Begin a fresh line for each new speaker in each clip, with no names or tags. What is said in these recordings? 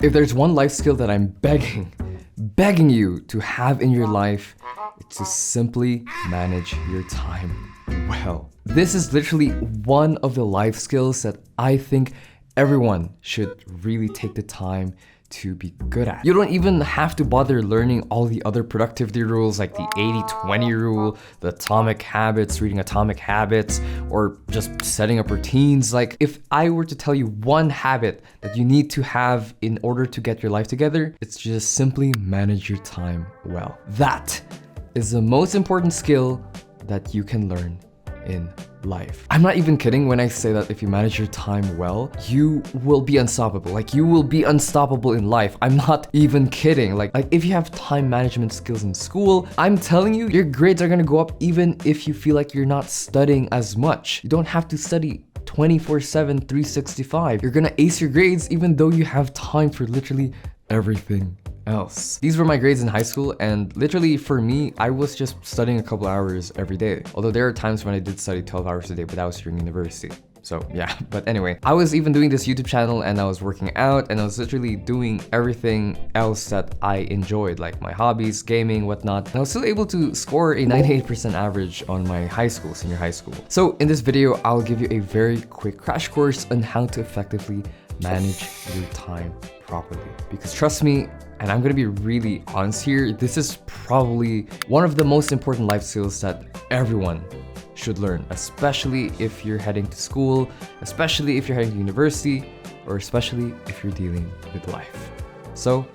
If there's one life skill that I'm begging you to have in your life, it's to simply manage your time well. This is literally one of the life skills that I think everyone should really take the time to be good at. You don't even have to bother learning all the other productivity rules like the 80-20 rule, the atomic habits, reading Atomic Habits, or just setting up routines. Like, if I were to tell you one habit that you need to have in order to get your life together, it's just simply manage your time well. That is the most important skill that you can learn in life. I'm not even kidding when I say that if you manage your time well, you will be unstoppable. Like, you will be unstoppable in life. I'm not even kidding. Like if you have time management skills in school, I'm telling you, your grades are gonna go up even if you feel like you're not studying as much. You don't have to study 24/7, 365. You're gonna ace your grades even though you have time for literally everything else. These were my grades in high school, and literally for me, I was just studying a couple hours every day. Although there are times when I did study 12 hours a day, but that was during university. So yeah, but anyway, I was even doing this YouTube channel and I was working out and I was literally doing everything else that I enjoyed, like my hobbies, gaming, whatnot. And I was still able to score a 98% average on my senior high school. So in this video, I'll give you a very quick crash course on how to effectively manage your time properly. Because trust me, and I'm gonna be really honest here, this is probably one of the most important life skills that everyone should learn, especially if you're heading to school, especially if you're heading to university, or especially if you're dealing with life. So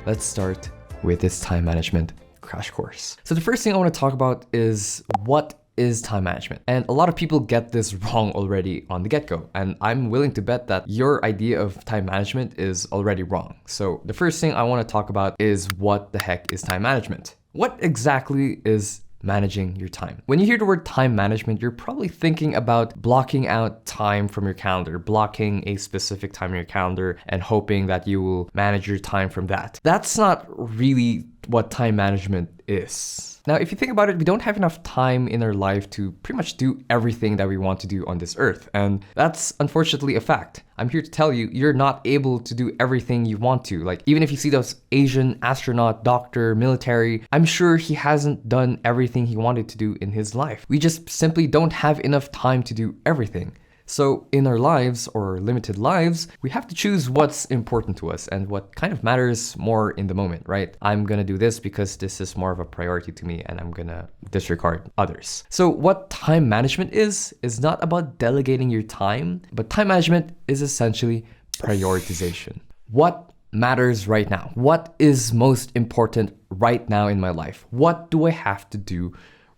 let's start with this time management crash course. So the first thing I want to talk about is what is time management. And a lot of people get this wrong already on the get-go. And I'm willing to bet that your idea of time management is already wrong. So the first thing I want to talk about is what the heck is time management? What exactly is managing your time? When you hear the word time management, you're probably thinking about blocking out time from your calendar, blocking a specific time in your calendar and hoping that you will manage your time from that. That's not really what time management is. Now, if you think about it, we don't have enough time in our life to pretty much do everything that we want to do on this earth. And that's unfortunately a fact. I'm here to tell you, you're not able to do everything you want to. Like, even if you see those Asian astronaut, doctor, military, I'm sure he hasn't done everything he wanted to do in his life. We just simply don't have enough time to do everything. So in our lives, or limited lives, we have to choose what's important to us and what kind of matters more in the moment, right? I'm gonna do this because this is more of a priority to me and I'm gonna disregard others. So what time management is not about delegating your time, but time management is essentially prioritization. What matters right now? What is most important right now in my life? What do I have to do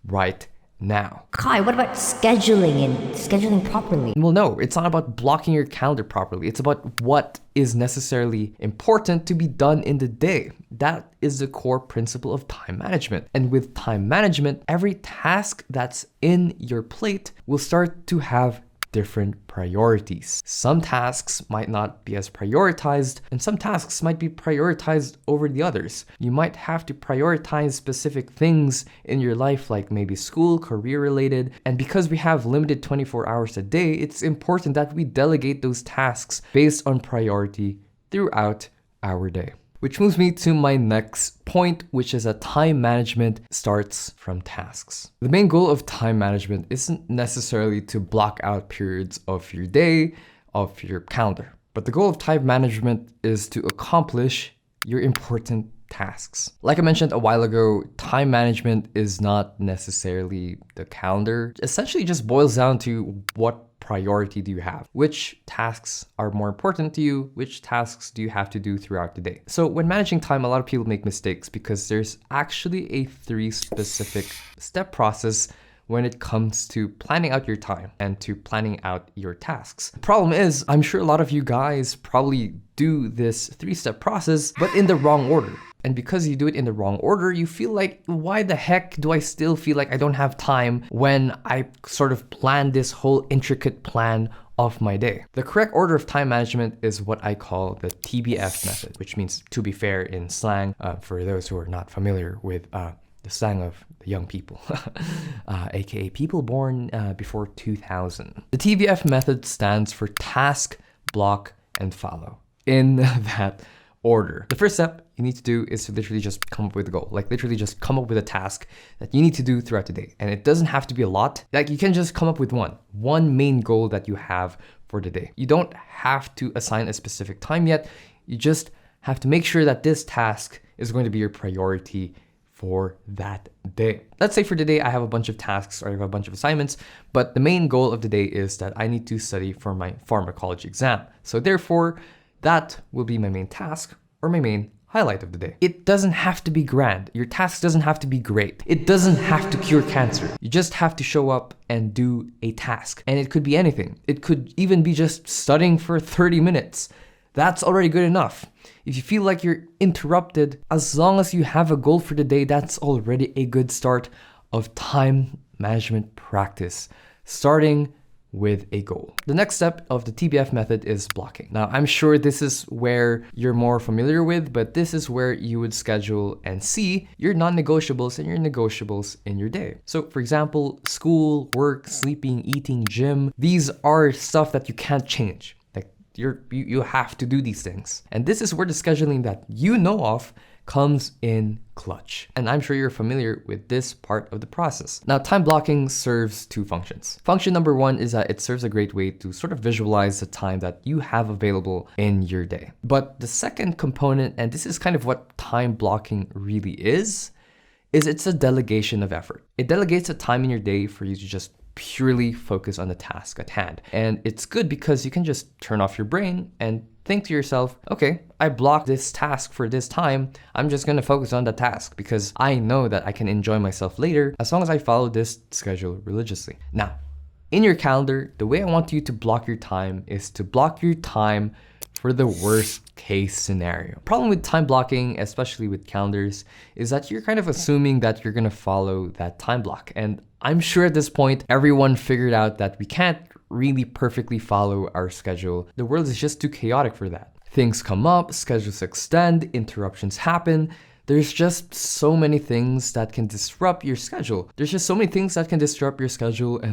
right now?
Kai, what about scheduling properly?
Well, no, it's not about blocking your calendar properly. It's about what is necessarily important to be done in the day. That is the core principle of time management. And with time management, every task that's in your plate will start to have different priorities. Some tasks might not be as prioritized, and some tasks might be prioritized over the others. You might have to prioritize specific things in your life, like maybe school, career related. And because we have limited 24 hours a day, it's important that we delegate those tasks based on priority throughout our day. Which moves me to my next point, which is that time management starts from tasks. The main goal of time management isn't necessarily to block out periods of your day, of your calendar, but the goal of time management is to accomplish your important tasks. Like I mentioned a while ago, time management is not necessarily the calendar. It essentially just boils down to what priority do you have? Which tasks are more important to you? Which tasks do you have to do throughout the day? So when managing time, a lot of people make mistakes because there's actually a 3 specific step process when it comes to planning out your time and to planning out your tasks. The problem is, I'm sure a lot of you guys probably do this 3-step process, but in the wrong order. And because you do it in the wrong order, you feel like, why the heck do I still feel like I don't have time when I sort of planned this whole intricate plan of my day? The correct order of time management is what I call the TBF method, which means to be fair in slang, for those who are not familiar with the slang of the young people, aka people born before 2000. The TBF method stands for task, block, and follow, in that order. The first step you need to do is to literally just come up with a goal. Like literally just come up with a task that you need to do throughout the day. And it doesn't have to be a lot. Like you can just come up with one main goal that you have for the day. You don't have to assign a specific time yet. You just have to make sure that this task is going to be your priority for that day. Let's say for today, I have a bunch of tasks or I have a bunch of assignments, but the main goal of the day is that I need to study for my pharmacology exam. So therefore, that will be my main task or my main highlight of the day. It doesn't have to be grand. Your task doesn't have to be great. It doesn't have to cure cancer. You just have to show up and do a task. And it could be anything. It could even be just studying for 30 minutes. That's already good enough. If you feel like you're interrupted, as long as you have a goal for the day, that's already a good start of time management practice, starting with a goal. The next step of the TBF method is blocking. Now, I'm sure this is where you're more familiar with, but this is where you would schedule and see your non-negotiables and your negotiables in your day. So for example, school, work, sleeping, eating, gym, these are stuff that you can't change. You have to do these things. And this is where the scheduling that you know of comes in clutch. And I'm sure you're familiar with this part of the process. Now, time blocking serves two functions. Function number one is that it serves a great way to sort of visualize the time that you have available in your day. But the second component, and this is kind of what time blocking really is it's a delegation of effort. It delegates a time in your day for you to just purely focus on the task at hand. And it's good because you can just turn off your brain and think to yourself, okay, I blocked this task for this time. I'm just gonna focus on the task because I know that I can enjoy myself later as long as I follow this schedule religiously. Now, in your calendar, the way I want you to block your time is to block your time for the worst case scenario. Problem with time blocking, especially with calendars, is that you're kind of assuming that you're gonna follow that time block. And I'm sure at this point, everyone figured out that we can't really perfectly follow our schedule. The world is just too chaotic for that. Things come up, schedules extend, interruptions happen. There's just so many things that can disrupt your schedule. And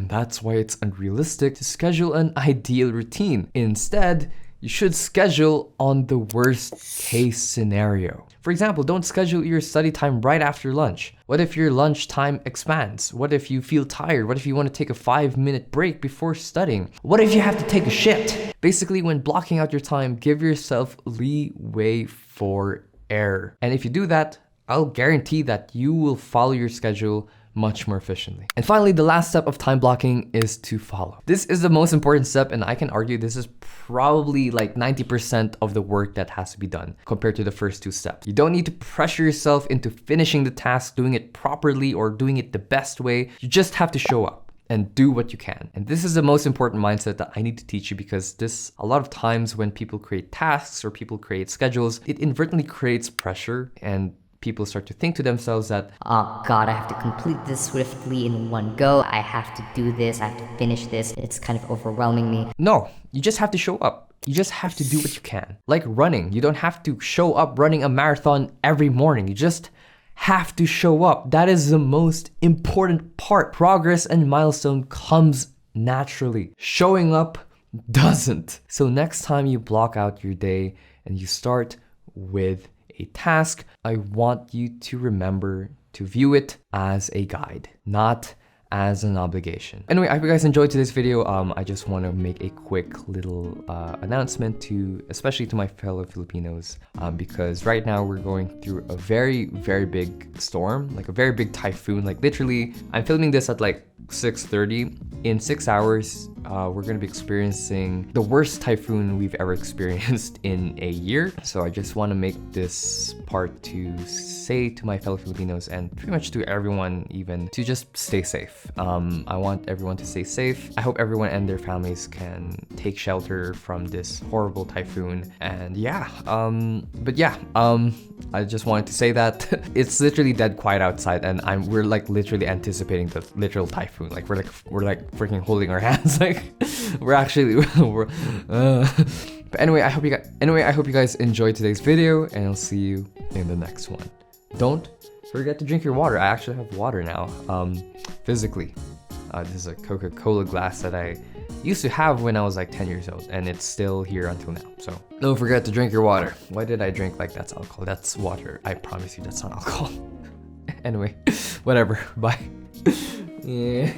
that's why it's unrealistic to schedule an ideal routine. Instead, you should schedule on the worst case scenario. For example, don't schedule your study time right after lunch. What if your lunch time expands? What if you feel tired? What if you want to take a 5-minute break before studying? What if you have to take a shit? Basically, when blocking out your time, give yourself leeway for error. And if you do that, I'll guarantee that you will follow your schedule much more efficiently. And finally, the last step of time blocking is to follow. This is the most important step, and I can argue this is probably like 90% of the work that has to be done compared to the first two steps. You don't need to pressure yourself into finishing the task, doing it properly, or doing it the best way. You just have to show up and do what you can. And this is the most important mindset that I need to teach you, because a lot of times when people create tasks or people create schedules, it inadvertently creates pressure, and people start to think to themselves that,
Oh God, I have to complete this swiftly in one go. I have to do this. I have to finish this. It's kind of overwhelming me.
no, you just have to show up. You just have to do what you can. Like running, you don't have to show up running a marathon every morning. You just have to show up. That is the most important part. Progress and milestone comes naturally. Showing up doesn't. So next time you block out your day and you start with a task, I want you to remember to view it as a guide, not as an obligation. Anyway, I hope you guys enjoyed today's video. I just want to make a quick little announcement especially to my fellow Filipinos, because right now we're going through a very, very big storm, like a very big typhoon. Like literally, I'm filming this at like 6:30. In 6 hours, we're gonna be experiencing the worst typhoon we've ever experienced in a year. So I just want to make this part to say to my fellow Filipinos, and pretty much to everyone even, to just stay safe. I want everyone to stay safe. I hope everyone and their families can take shelter from this horrible typhoon. And yeah, I just wanted to say that it's literally dead quiet outside, and we're like literally anticipating the literal typhoon. Like we're like freaking holding our hands. Like But anyway, I hope you guys enjoyed today's video, and I'll see you in the next one. Don't forget to drink your water. I actually have water now, physically. This is a Coca-Cola glass that I used to have when I was like 10 years old, and it's still here until now. So don't forget to drink your water. Why did I drink like that's alcohol? That's water. I promise you that's not alcohol. Anyway, whatever. Bye. Yeah.